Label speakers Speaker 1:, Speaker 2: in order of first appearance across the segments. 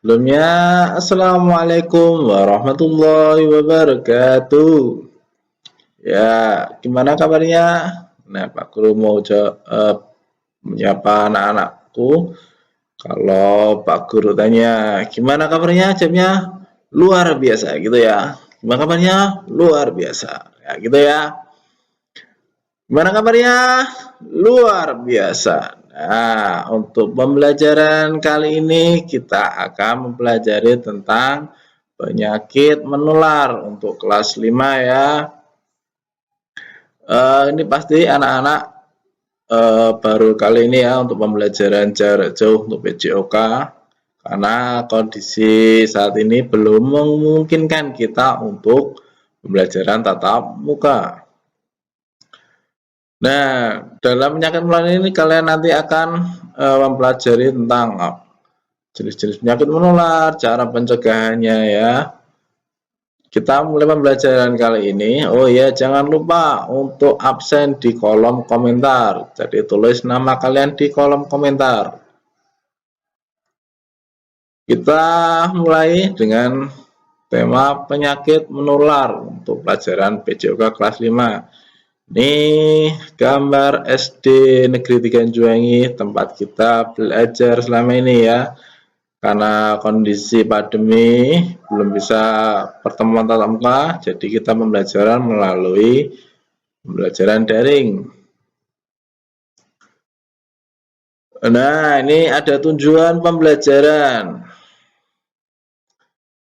Speaker 1: Sebelumnya, Assalamualaikum warahmatullahi wabarakatuh. Ya, gimana kabarnya? Nah, Pak Guru mau menyapa anak-anakku. Kalau Pak Guru tanya, gimana kabarnya? Jamnya luar biasa gitu ya. Gimana kabarnya? Luar biasa. Ya, gitu ya. Gimana kabarnya? Luar biasa. Nah, untuk pembelajaran kali ini kita akan mempelajari tentang penyakit menular untuk kelas 5 ya. Ini pasti anak-anak baru kali ini ya untuk pembelajaran jarak jauh untuk PJOK karena kondisi saat ini belum memungkinkan kita untuk pembelajaran tatap muka. Nah, dalam penyakit menular ini kalian nanti akan mempelajari tentang jenis-jenis penyakit menular, cara pencegahannya ya. Kita mulai pembelajaran kali ini. Oh ya, jangan lupa untuk absen di kolom komentar. Jadi tulis nama kalian di kolom komentar. Kita mulai dengan tema penyakit menular untuk pelajaran PJOK kelas 5. Ini gambar SD Negeri 3 Juwangi tempat kita belajar selama ini ya. Karena kondisi pandemi belum bisa pertemuan tatap muka, jadi kita pembelajaran melalui pembelajaran daring. Nah, ini ada tujuan pembelajaran.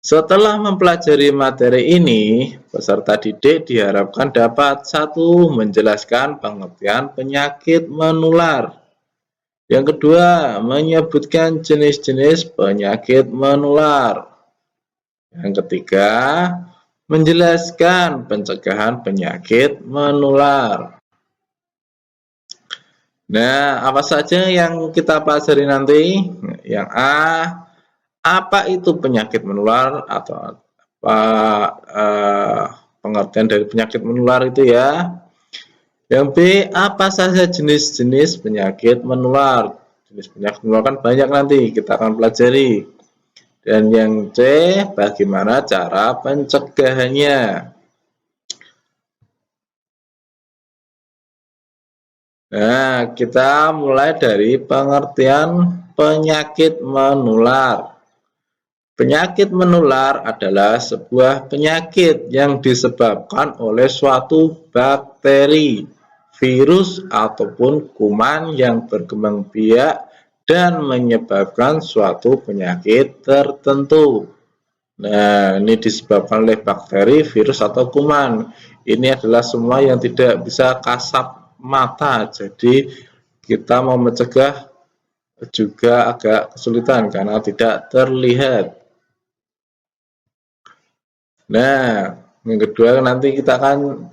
Speaker 1: Setelah mempelajari materi ini, peserta didik diharapkan dapat 1. Menjelaskan pengertian penyakit menular. Yang kedua, menyebutkan jenis-jenis penyakit menular. Yang ketiga, menjelaskan pencegahan penyakit menular. Nah, apa saja yang kita pelajari nanti? Yang A, apa itu penyakit menular atau apa pengertian dari penyakit menular itu ya? Yang B, apa saja jenis-jenis penyakit menular? Jenis penyakit menular kan banyak nanti kita akan pelajari. Dan yang C, bagaimana cara pencegahannya? Nah, kita mulai dari pengertian penyakit menular. Penyakit menular adalah sebuah penyakit yang disebabkan oleh suatu bakteri, virus, ataupun kuman yang berkembang biak dan menyebabkan suatu penyakit tertentu. Nah, ini disebabkan oleh bakteri, virus, atau kuman. Ini adalah semua yang tidak bisa kasat mata. Jadi, kita mau mencegah juga agak kesulitan karena tidak terlihat. Nah, yang kedua nanti kita akan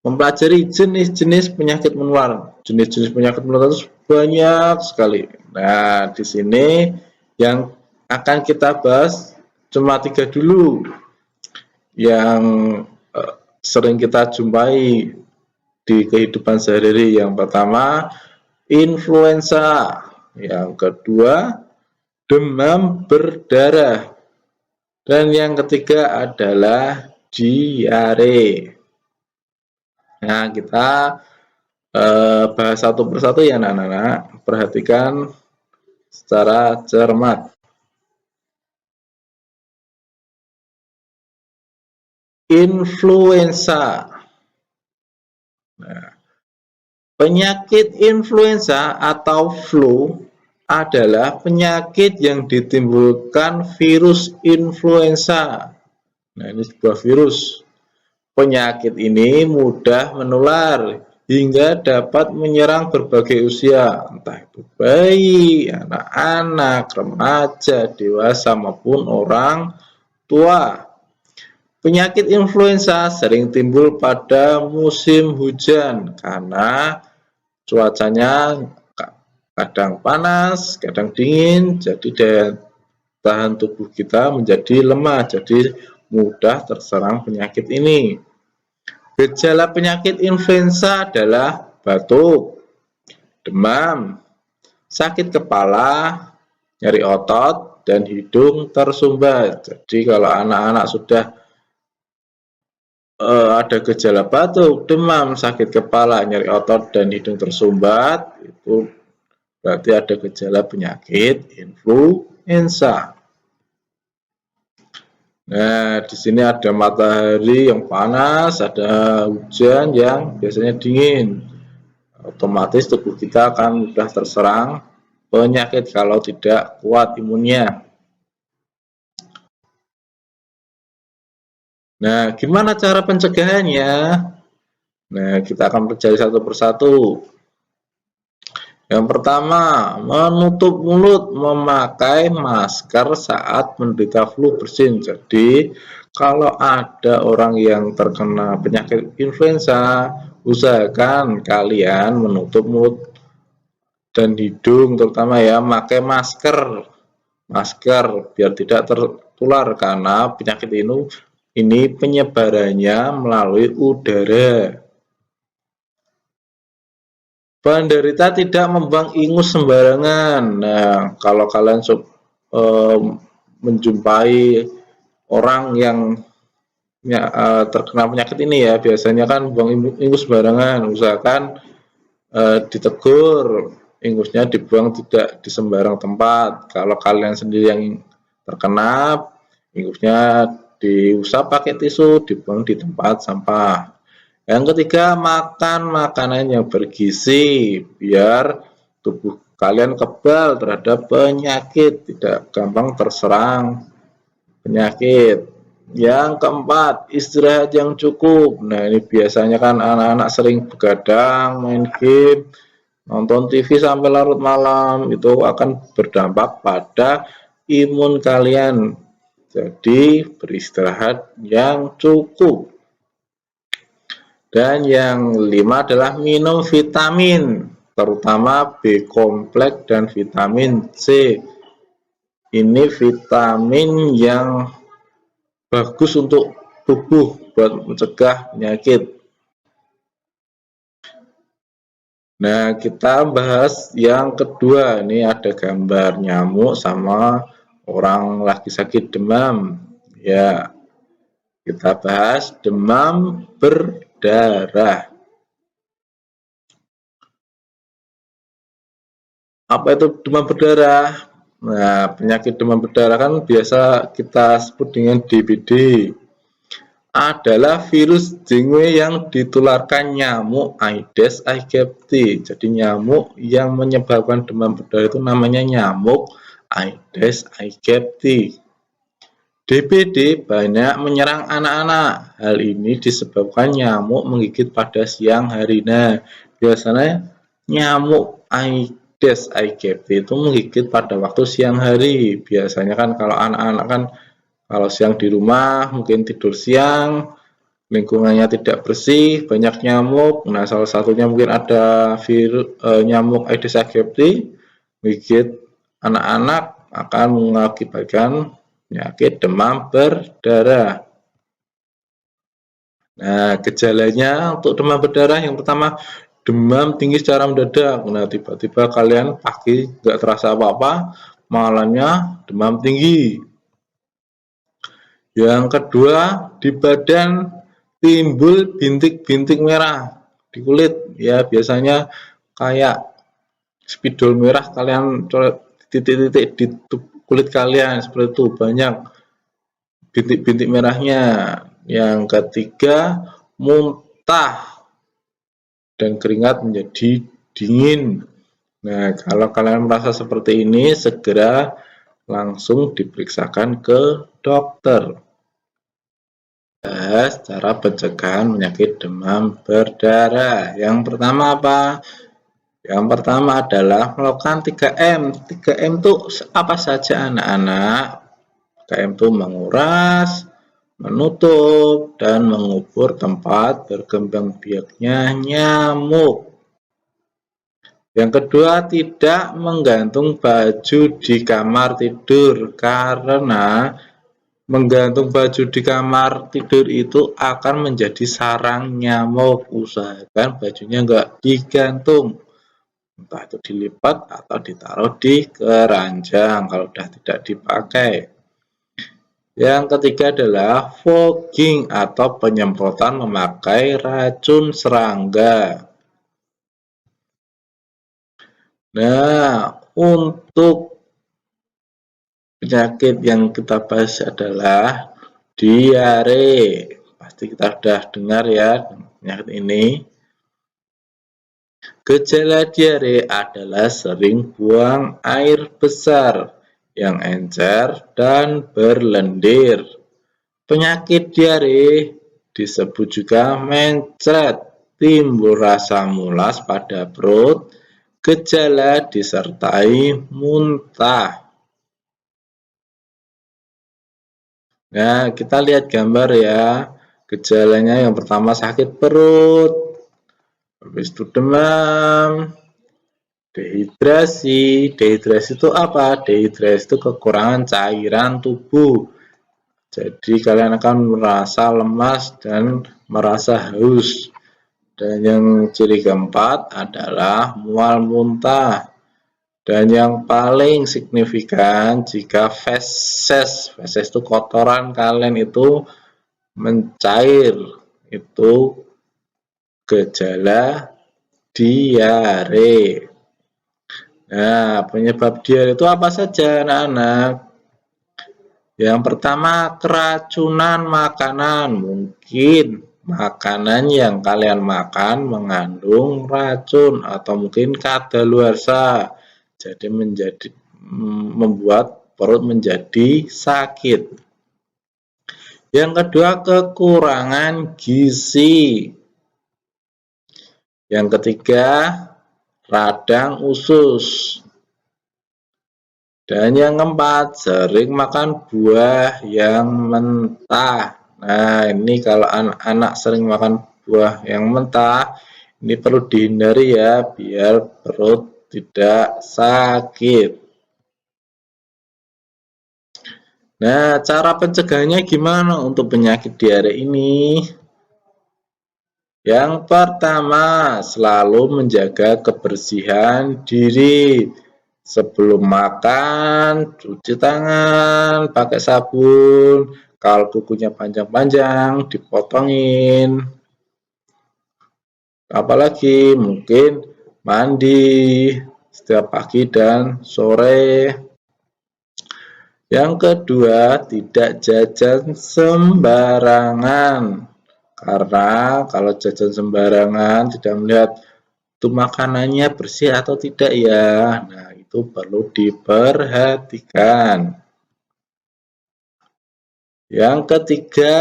Speaker 1: mempelajari jenis-jenis penyakit menular. Jenis-jenis penyakit menular itu banyak sekali. Nah, di sini yang akan kita bahas cuma 3 dulu yang sering kita jumpai di kehidupan sehari-hari. Yang pertama, influenza. Yang kedua, demam berdarah. Dan yang ketiga adalah diare. Nah, kita bahas satu persatu ya anak-anak. Perhatikan secara cermat. Influenza. Nah, penyakit influenza atau flu adalah penyakit yang ditimbulkan virus influenza. Nah, ini sebuah virus. Penyakit ini mudah menular hingga dapat menyerang berbagai usia, entah itu bayi, anak-anak, remaja, dewasa, maupun orang tua. Penyakit influenza sering timbul pada musim hujan karena cuacanya kadang panas, kadang dingin, jadi daya tahan tubuh kita menjadi lemah, jadi mudah terserang penyakit ini. Gejala penyakit influenza adalah batuk, demam, sakit kepala, nyeri otot, dan hidung tersumbat. Jadi kalau anak-anak sudah ada gejala batuk, demam, sakit kepala, nyeri otot, dan hidung tersumbat, itu berarti ada gejala penyakit influenza. Nah, di sini ada matahari yang panas, ada hujan yang biasanya dingin. Otomatis tubuh kita akan mudah terserang penyakit kalau tidak kuat imunnya. Nah, gimana cara pencegahannya? Nah, kita akan pelajari satu persatu. Yang pertama, menutup mulut, memakai masker saat menderita flu bersin. Jadi, kalau ada orang yang terkena penyakit influenza, usahakan kalian menutup mulut dan hidung, terutama ya, pakai masker biar tidak tertular, karena penyakit ini penyebarannya melalui udara. Penderita tidak membuang ingus sembarangan. Nah, kalau kalian menjumpai orang yang terkena penyakit ini ya, biasanya kan buang ingus sembarangan. Usahakan ditegur, ingusnya dibuang tidak di sembarang tempat. Kalau kalian sendiri yang terkena, ingusnya diusap pakai tisu, dibuang di tempat sampah. Yang ketiga, makan makanan yang bergizi biar tubuh kalian kebal terhadap penyakit, tidak gampang terserang penyakit. Yang keempat, istirahat yang cukup. Nah, ini biasanya kan anak-anak sering begadang, main game, nonton TV sampai larut malam, itu akan berdampak pada imun kalian. Jadi, beristirahat yang cukup. Dan yang kelima adalah minum vitamin, terutama B kompleks dan vitamin C. Ini vitamin yang bagus untuk tubuh buat mencegah penyakit. Nah, kita bahas yang kedua. Ini ada gambar nyamuk sama orang lagi sakit demam. Ya, kita bahas demam berdarah. Apa itu demam berdarah? Nah, penyakit demam berdarah kan biasa kita sebut dengan DBD. Adalah virus dengue yang ditularkan nyamuk Aedes aegypti. Jadi nyamuk yang menyebabkan demam berdarah itu namanya nyamuk Aedes aegypti. DBD banyak menyerang anak-anak. Hal ini disebabkan nyamuk menggigit pada siang hari. Nah, biasanya nyamuk Aedes aegypti itu menggigit pada waktu siang hari. Biasanya kan kalau anak-anak kan kalau siang di rumah mungkin tidur siang, lingkungannya tidak bersih, banyak nyamuk. Nah, salah satunya mungkin ada virus nyamuk Aedes aegypti menggigit anak-anak, akan mengakibatkan penyakit demam berdarah. Nah, gejalanya untuk demam berdarah yang pertama, demam tinggi secara mendadak. Nah, tiba-tiba kalian pagi nggak terasa apa-apa, malamnya demam tinggi. Yang kedua, di badan timbul bintik-bintik merah di kulit. Ya, biasanya kayak spidol merah, kalian coret titik-titik di kulit kalian seperti itu, banyak bintik-bintik merahnya. Yang ketiga, muntah dan keringat menjadi dingin. Nah, kalau kalian merasa seperti ini, segera langsung diperiksakan ke dokter. Cara pencegahan penyakit demam berdarah. Yang pertama apa? Yang pertama adalah melakukan 3M. 3M itu apa saja anak-anak? 3M itu menguras, menutup, dan mengubur tempat berkembang biaknya nyamuk. Yang kedua, tidak menggantung baju di kamar tidur, karena menggantung baju di kamar tidur itu akan menjadi sarang nyamuk. Usahakan bajunya enggak digantung. entah itu dilipat atau ditaruh di keranjang kalau sudah tidak dipakai. Yang ketiga adalah fogging atau penyemprotan memakai racun serangga. Nah, untuk penyakit yang kita bahas adalah diare. Pasti kita sudah dengar ya penyakit ini. Gejala diare adalah sering buang air besar yang encer dan berlendir. Penyakit diare disebut juga mencret, timbul rasa mulas pada perut, gejala disertai muntah. Nah, kita lihat gambar ya. Gejalanya yang pertama sakit perut, habis itu demam, dehidrasi. Dehidrasi itu apa? Dehidrasi itu kekurangan cairan tubuh. Jadi kalian akan merasa lemas dan merasa haus. Dan yang ciri keempat adalah mual muntah. Dan yang paling signifikan jika feses itu kotoran kalian itu mencair, itu gejala diare. Nah, penyebab diare itu apa saja anak-anak? Yang pertama, keracunan makanan. Mungkin makanan yang kalian makan mengandung racun atau mungkin kadaluarsa. Jadi membuat perut menjadi sakit. Yang kedua, kekurangan gizi. Yang ketiga, radang usus. Dan yang keempat, sering makan buah yang mentah. Nah, ini kalau anak-anak sering makan buah yang mentah, ini perlu dihindari ya, biar perut tidak sakit. Nah, cara pencegahannya gimana untuk penyakit diare ini? Yang pertama, selalu menjaga kebersihan diri. Sebelum makan, cuci tangan, pakai sabun. Kalau kukunya panjang-panjang, dipotongin. Apalagi mungkin mandi setiap pagi dan sore. Yang kedua, tidak jajan sembarangan. Karena kalau jajan sembarangan tidak melihat itu makanannya bersih atau tidak ya. Nah, itu perlu diperhatikan. Yang ketiga,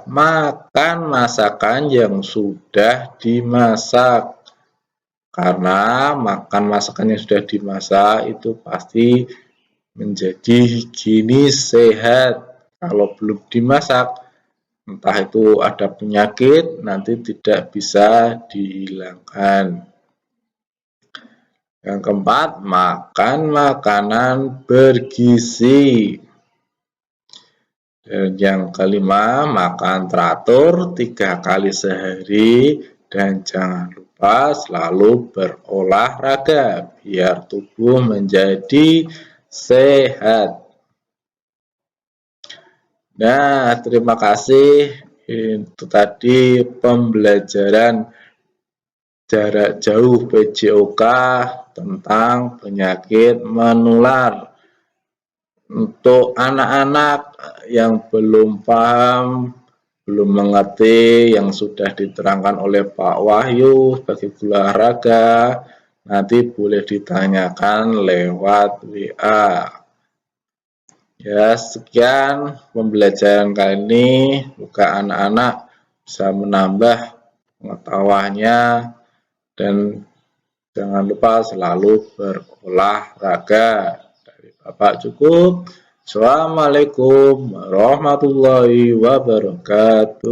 Speaker 1: makan masakan yang sudah dimasak. Karena makan masakan yang sudah dimasak itu pasti menjadi higienis sehat. Kalau belum dimasak, entah itu ada penyakit, nanti tidak bisa dihilangkan. Yang keempat, makan makanan bergizi. Dan yang kelima, makan teratur 3 kali sehari dan jangan lupa selalu berolahraga biar tubuh menjadi sehat. Nah, terima kasih. Itu tadi pembelajaran jarak jauh PJOK tentang penyakit menular. Untuk anak-anak yang belum paham, belum mengerti yang sudah diterangkan oleh Pak Wahyu sebagai guru olahraga, nanti boleh ditanyakan lewat WA. Ya, sekian pembelajaran kali ini. Semoga anak-anak bisa menambah pengetahuannya dan jangan lupa selalu berolahraga. Bapak cukup. Assalamualaikum warahmatullahi wabarakatuh.